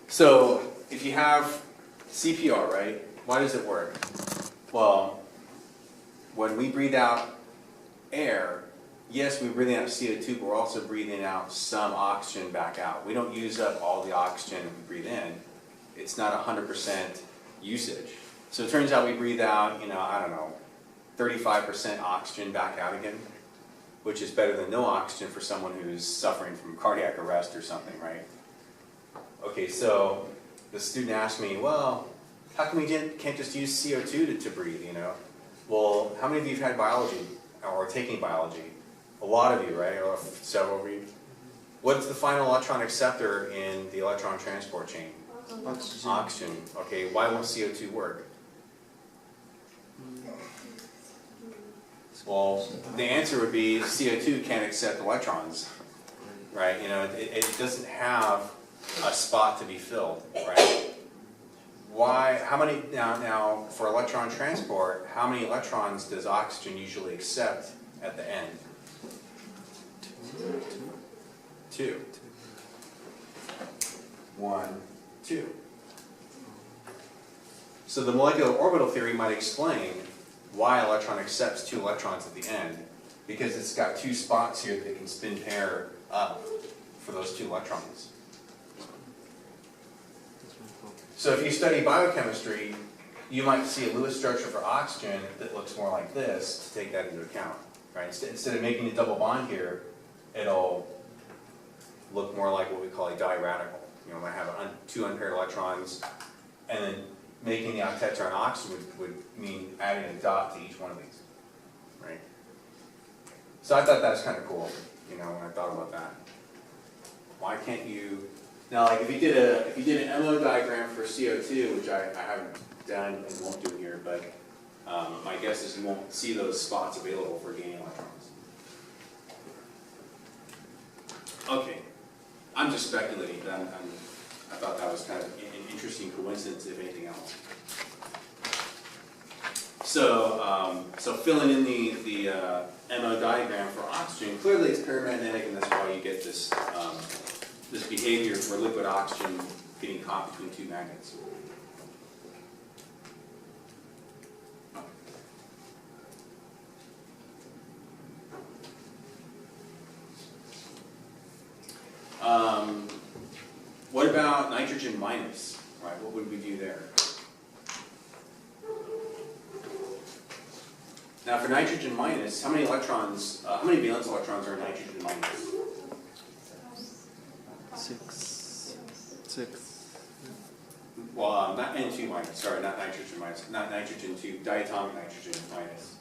So if you have CPR, right, why does it work? Well, when we breathe out air, yes, we're breathing out CO2, but we're also breathing out some oxygen back out. We don't use up all the oxygen we breathe in. It's not 100% usage. So it turns out we breathe out, I don't know, 35% oxygen back out again, which is better than no oxygen for someone who's suffering from cardiac arrest or something, right? Okay, so the student asked me, well, how come we can't just use CO2 to breathe, Well, how many of you have had biology or taking biology? A lot of you, right? Or several of you. What's the final electron acceptor in the electron transport chain? Oxygen. Oxygen. Okay, why won't CO2 work? Well, the answer would be CO2 can't accept electrons, right? It doesn't have a spot to be filled, right? Why? How many now for electron transport? How many electrons does oxygen usually accept at the end? Two. 1, 2. So the molecular orbital theory might explain why an electron accepts 2 electrons at the end, because it's got 2 spots here that it can spin pair up for those 2 electrons. So if you study biochemistry, you might see a Lewis structure for oxygen that looks more like this to take that into account, right? Instead of making a double bond here, it'll look more like what we call a diradical. It might have 2 unpaired electrons, and then making the octet on oxygen would mean adding a dot to each one of these, right? So I thought that was kind of cool, when I thought about that. Why can't you? Now, like if you did an MO diagram for CO2, which I haven't done and won't do here, but my guess is you won't see those spots available for gaining electrons. Okay, I'm just speculating, but I thought that was kind of an interesting coincidence, if anything else. So, filling in the MO diagram for oxygen, clearly it's paramagnetic, and that's why you get this this behavior for liquid oxygen getting caught between 2 magnets. What about nitrogen minus? Right, what would we do there? Now for nitrogen minus, how many electrons, how many valence electrons are in nitrogen minus? 6. Well, not N2 minus, sorry, not nitrogen minus, not nitrogen 2, diatomic nitrogen minus.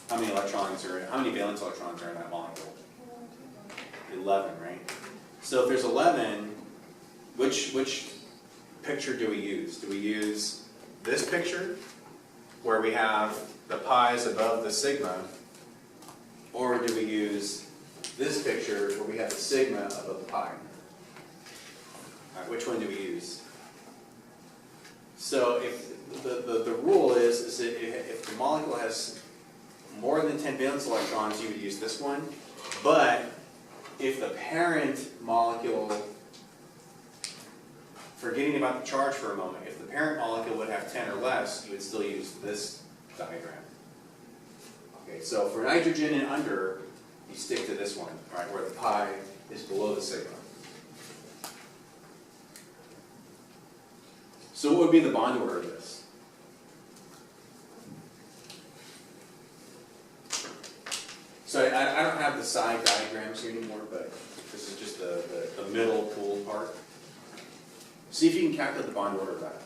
How many electrons are, how many valence electrons are in that molecule? 11, right? So if there's 11, which picture do we use? Do we use this picture, where we have the pi's above the sigma, or do we use this picture, where we have the sigma above the pi? All right, which one do we use? So if the rule is that if the molecule has more than 10 valence electrons, you would use this one, but if the parent molecule, forgetting about the charge for a moment, if the parent molecule would have 10 or less, you would still use this diagram. Okay, so for nitrogen and under, you stick to this one, right, where the pi is below the sigma. So what would be the bond order of this? So I don't have the side diagrams here anymore, but this is just the middle pooled part. See if you can calculate the bond order of that.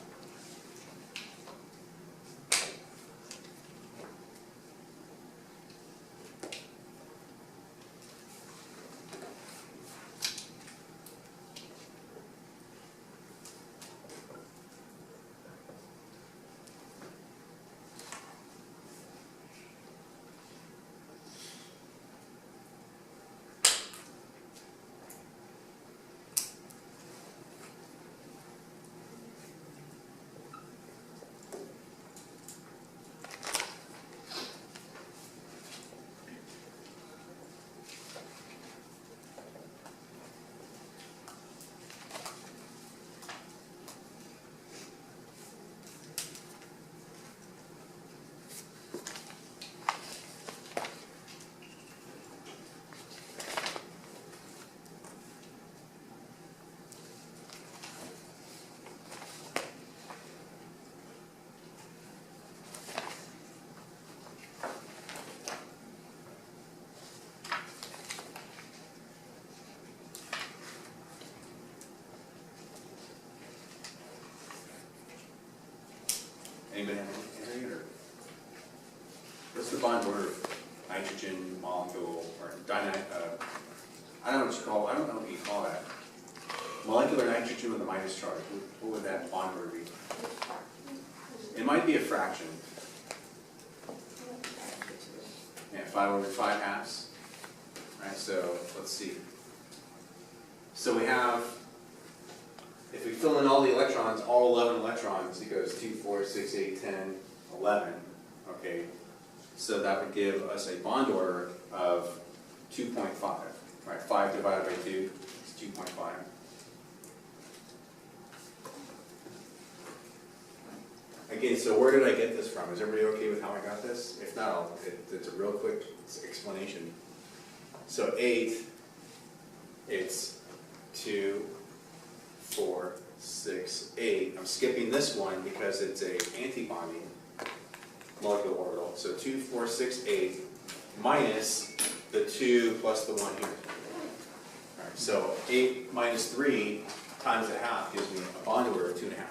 Anybody have any or? What's the bond order of nitrogen molecule or I don't know what you call. I don't know what you call that. Molecular nitrogen with a minus charge. What would that bond order be? It might be a fraction. Yeah, 5/5. Right. So let's see. So we have. If we fill in all the electrons, all 11 electrons, it goes 2, 4, 6, 8, 10, 11. Okay. So that would give us a bond order of 2.5. Right. 5 divided by 2 is 2.5. Again, so where did I get this from? Is everybody okay with how I got this? If not, it's a real quick explanation. So 8, it's 2, 4, 6, 8. I'm skipping this one because it's a antibonding molecular orbital. So 2, 4, 6, 8 minus the 2 plus the 1 here. All right, so 8 minus 3 times a half gives me a bond order of 2.5.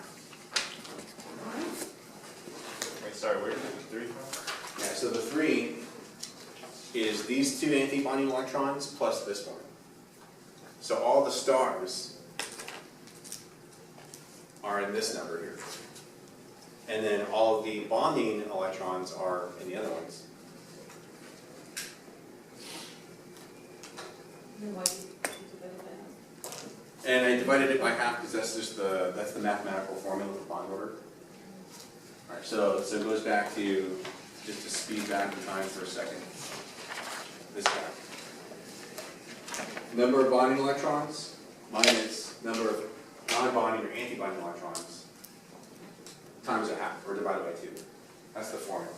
Wait, sorry, where did the 3 from? Yeah, so the 3 is these 2 antibonding electrons plus this one. So all the stars are in this number here. And then all of the bonding electrons are in the other ones. And I divided it by half because that's just that's the mathematical formula for bond order. All right, so it goes back to, just to speed back in time for a second, this guy. Number of bonding electrons minus number of non-bonding or antibonding electrons times a half, or divided by 2. That's the formula.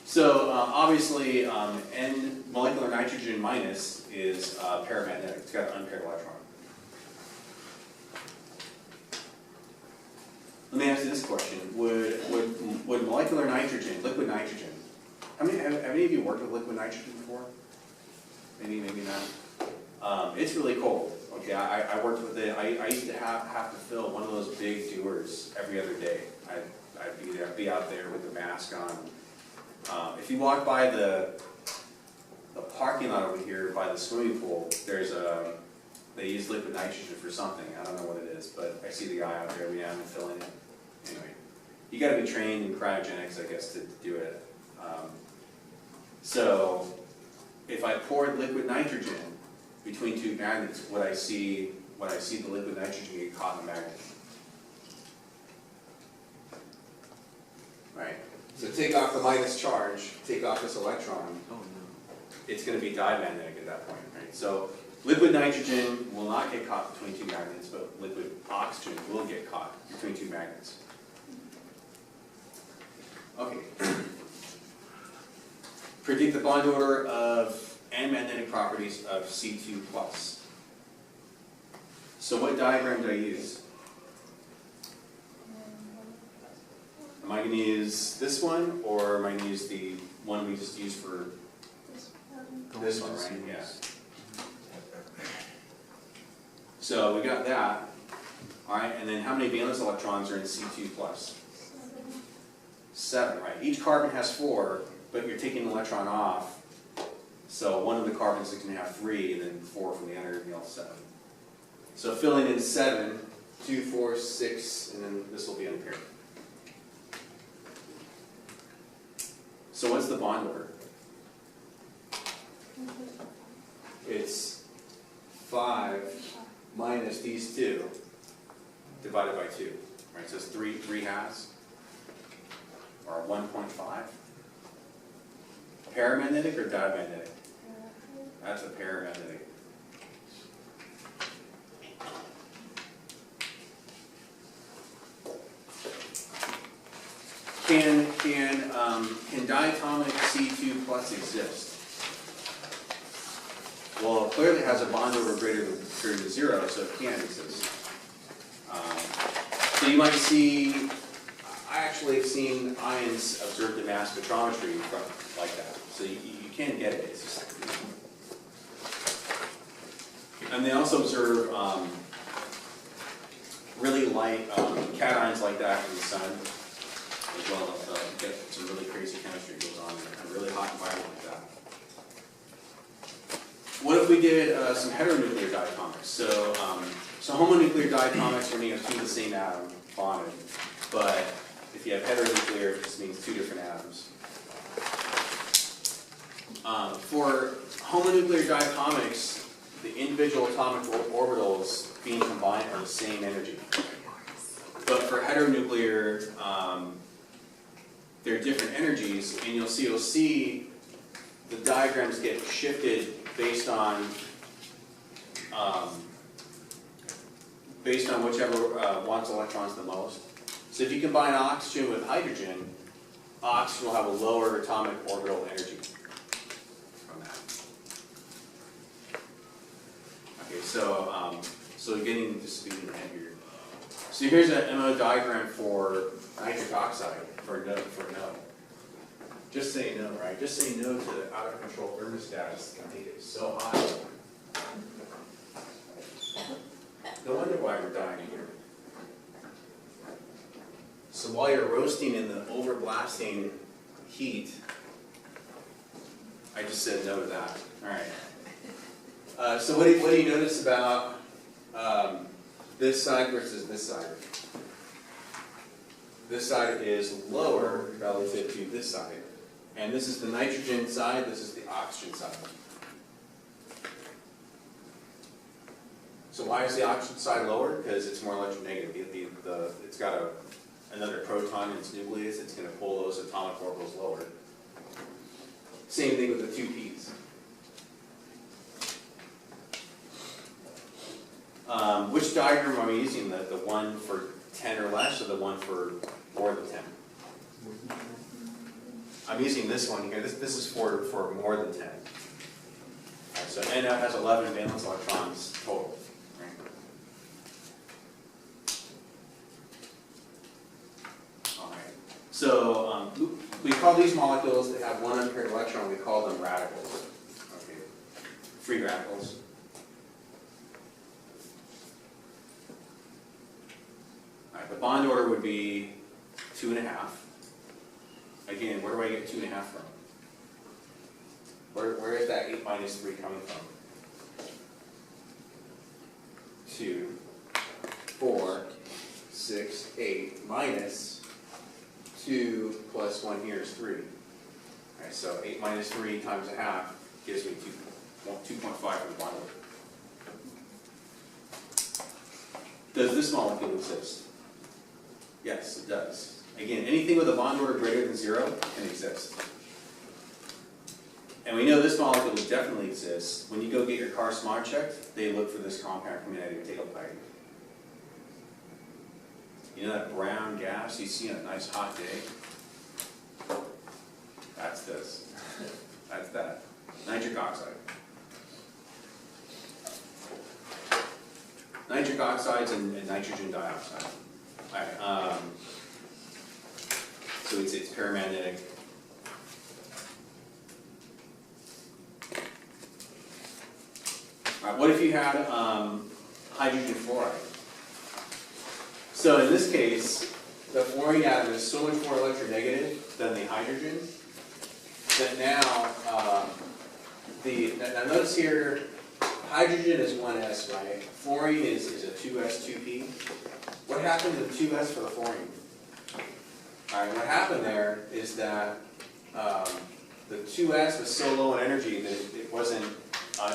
So obviously, N molecular nitrogen minus is paramagnetic. It's got an unpaired electron. Let me ask you this question: Would molecular nitrogen, liquid nitrogen? Have any of you worked with liquid nitrogen before? Maybe, maybe not. It's really cold. Okay, I worked with it. I used to have to fill one of those big dewars every other day. I'd be out there with the mask on. If you walk by the parking lot over here by the swimming pool, there's they use liquid nitrogen for something. I don't know what it is, but I see the guy out there every now and then filling it. Anyway, you got to be trained in cryogenics, I guess, to do it. So if I poured liquid nitrogen between 2 magnets, would I see the liquid nitrogen get caught in the magnet? Right. So take off the minus charge, take off this electron. Oh, no. It's going to be dimagnetic at that point, right? So liquid nitrogen will not get caught between 2 magnets, but liquid oxygen will get caught between 2 magnets. Okay. Predict the bond order of and magnetic properties of C2+. So what diagram do I use? Am I going to use this one, or am I going to use the one we just used for this one, right? Yeah. So we got that. All right, and then how many valence electrons are in C2+? 7, right? Each carbon has 4, but you're taking an electron off. So one of the carbons is going to have 3, and then 4 from the other, and the other 7. So filling in 7, 2, 4, 6, and then this will be unpaired. So what's the bond order? It's 5 minus these 2 divided by 2. Right, so it's 3 halves, or 1.5. Paramagnetic or diamagnetic? That's a paramagnetic. Can diatomic C2+ exist? Well, it clearly has a bond order greater than 0, so it can exist. So you might see, I actually have seen ions observed in mass spectrometry like that. So you can get it. It's just, And they also observe really light cations like that in the sun as well. Get some really crazy chemistry goes on in a really hot environment like that. What if we did some heteronuclear diatomics? So homonuclear diatomics are when you have two of the same atom bonded, but if you have heteronuclear, it just means two different atoms. For homonuclear diatomics, the individual atomic orbitals being combined are the same energy. But for heteronuclear, they're different energies, and you'll see the diagrams get shifted based on whichever wants electrons the most. So if you combine oxygen with hydrogen, oxygen will have a lower atomic orbital energy from that. Okay, so getting to speed in here. So here's an MO diagram for nitric oxide for no. Just say no, right? Just say no to the out of control thermostats that make it so hot. No wonder why we're dying here. So while you're roasting in the overblasting heat, I just said no to that. All right. So what do you notice about this side versus this side? This side is lower relative to this side. And this is the nitrogen side, this is the oxygen side. So why is the oxygen side lower? Because it's more electronegative. It's got another proton in its nucleus, it's going to pull those atomic orbitals lower. Same thing with the two P's. Which diagram are we using? The one for 10 or less, or the one for more than 10? I'm using this one here. This is for more than 10. All right, so NO has 11 valence electrons total. Right? All right. So we call these molecules that have one unpaired electron, we call them radicals. Okay. Free radicals. All right, the bond order would be 2.5. Again, where do I get 2.5 from? Where is that 8 minus 3 coming from? 2, 4, 6, 8 minus 2 plus 1 here is 3. All right, so 8 minus 3 times 1/2 gives me 2.5 for the bond order. Does this molecule exist? Yes, it does. Again, anything with a bond order greater than 0 can exist. And we know this molecule definitely exists. When you go get your car smog checked, they look for this compound coming out of your tailpipe. You know that brown gas you see on a nice hot day? That's this. That's that. Nitric oxide. Nitric oxides and nitrogen dioxide. All right, so it's paramagnetic. All right, what if you had hydrogen fluoride? So in this case, the fluorine atom is so much more electronegative than the hydrogen that now, now notice here, hydrogen is 1s, right? Fluorine is a 2s, 2p. What happened to the 2s for the fluorine? All right, what happened there is that the 2s was so low in energy that it wasn't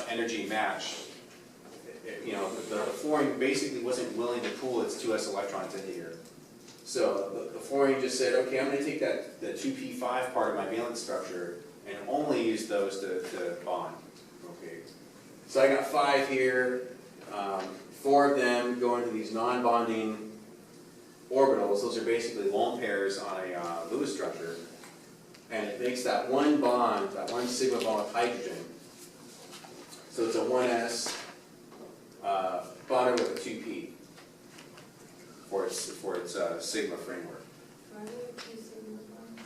energy matched. The fluorine basically wasn't willing to pull its 2s electrons into here. So the fluorine just said, okay, I'm going to take the 2p5 part of my valence structure and only use those to bond. Okay. So I got 5 here. 4 of them go into these non-bonding orbitals. Those are basically lone pairs on a Lewis structure. And it makes that one bond, that one sigma bond with hydrogen. So it's a 1s bonded with a 2p for its sigma framework. Why are there 2 sigma bonds?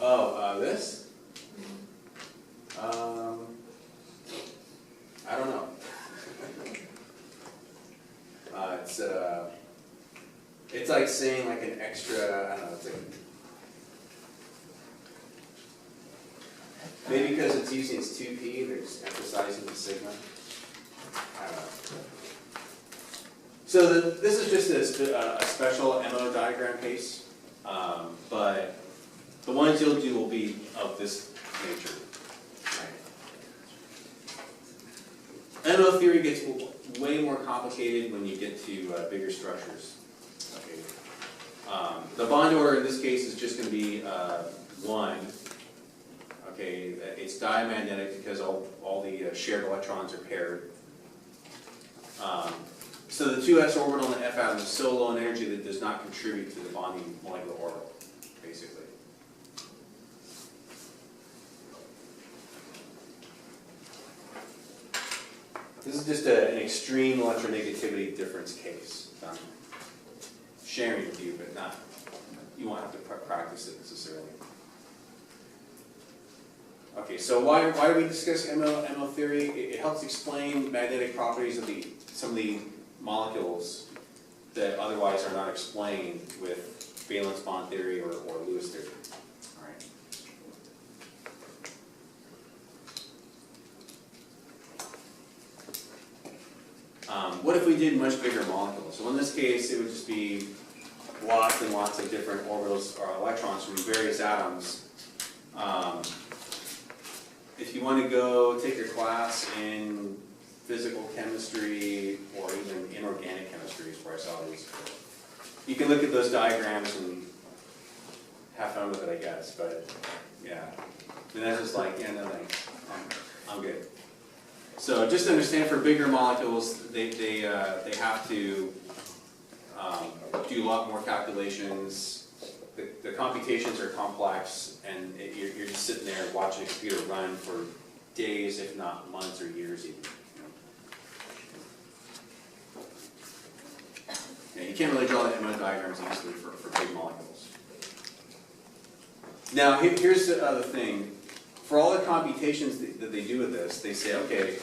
Oh, this? I don't know. like saying like an extra, I don't know, it's like, maybe because it's using its 2p, they're just emphasizing the sigma. I don't know. So this is just a special MO diagram case, but the ones you'll do will be of this nature. Right. MO theory gets way more complicated when you get to bigger structures. Okay. The bond order in this case is just going to be 1. Okay, it's diamagnetic because all the shared electrons are paired. So the 2s orbital in the F atom is so low in energy that it does not contribute to the bonding molecular orbital, basically. This is just an extreme electronegativity difference case. I'm sharing with you, but not, you won't have to practice it necessarily. Okay, so why do we discuss MO theory? It helps explain magnetic properties of some of the molecules that otherwise are not explained with valence bond theory or Lewis theory. All right. What if we did much bigger molecules? So in this case, it would just be lots and lots of different orbitals or electrons from various atoms. If you want to go take a class in physical chemistry or even inorganic chemistry is where I saw these, you can look at those diagrams and have fun with it, I guess, but yeah. And that's just like, yeah, no thanks, I'm good. So just to understand, for bigger molecules, they have to do a lot more calculations. The computations are complex, and you're just sitting there watching a computer run for days, if not months or years even. Yeah, you can't really draw the MO diagrams easily for big molecules. Now, here's the other thing. For all the computations that they do with this, they say, okay,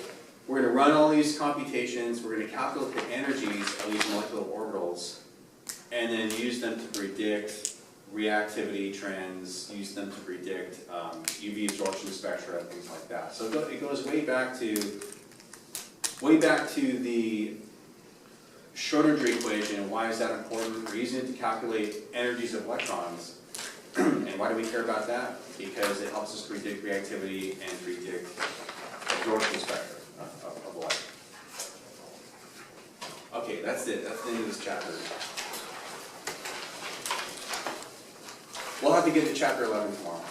we're going to run all these computations, we're going to calculate the energies of these molecular orbitals, and then use them to predict reactivity trends, use them to predict UV absorption spectra, things like that. So it goes way back to the Schrodinger equation. And why is that important? We're using it to calculate energies of electrons. And why do we care about that? Because it helps us predict reactivity and predict absorption spectra of light. Okay, that's it. That's the end of this chapter. We'll have to get to chapter 11 tomorrow.